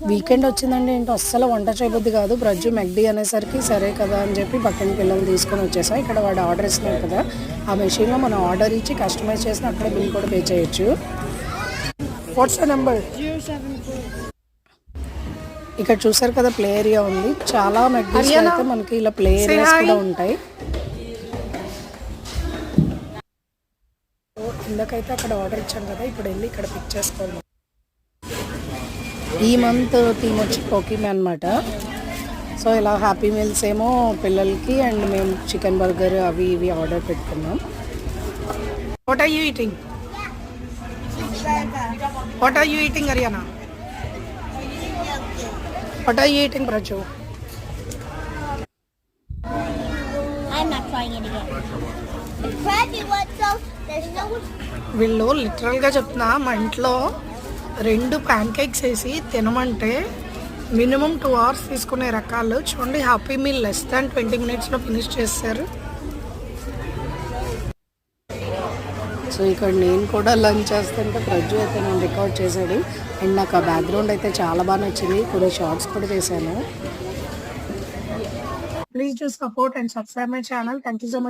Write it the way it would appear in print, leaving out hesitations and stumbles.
Weekend వచ్చిందండి ఏంటో అస్సలు వంట చేయబుద్ది కాదు. బ్రజ్జు మెక్డీ అనేసరికి సరే కదా అని చెప్పి పక్కన పిల్లలు తీసుకొని వచ్చేసా. ఇక్కడ వాడు ఆర్డర్ ఇస్తున్నారు కదా, ఆ మెషిన్లో మనం ఆర్డర్ ఇచ్చి కస్టమైజ్ చేసిన అక్కడ బిల్ కూడా పే చేయొచ్చు. What's the number? ఇక్కడ చూసారు కదా ప్లే ఏరియా ఉంది. చాలా మెక్డీస్ అయితే మనకి ఇలా ప్లే ఏరియాస్ కూడా ఉంటాయి. ఇందాకైతే అక్కడ ఆర్డర్ ఇచ్చాం కదా, ఇప్పుడు వెళ్ళి ఇక్కడ పిక్ చేసుకోవాలి. ఈ మంత్ థీమ్ వచ్చి పోకీమ్యాన్ అనమాట. సో ఇలా హ్యాపీ మీల్స్ ఏమో పిల్లలకి అండ్ మేము చికెన్ బర్గర్ అవి ఇవి ఆర్డర్ పెట్టుకున్నాం. What are you eating? What are you eating Haryana? What are you eating Braju? వీళ్ళు లిటరల్గా చెప్తున్నా, మా ఇంట్లో 2 ప్యాన్ కేక్స్ వేసి తినమంటే మినిమం 2 hours తీసుకునే రకాలు. చూడండి, హ్యాపీ మీల్ లెస్ దాన్ 20 minutesలో ఫినిష్ చేస్తారు. సో ఇక్కడ నేను కూడా లంచ్ చేస్తుంటే ప్రజ్జు అయితే నేను రికార్డ్ చేశాడు. అండ్ నాకు ఆ బ్యాక్గ్రౌండ్ అయితే చాలా బాగా నచ్చింది. కొన్ని షార్ట్స్ కూడా చేశాను. Please do support and subscribe my channel. Thank you so much.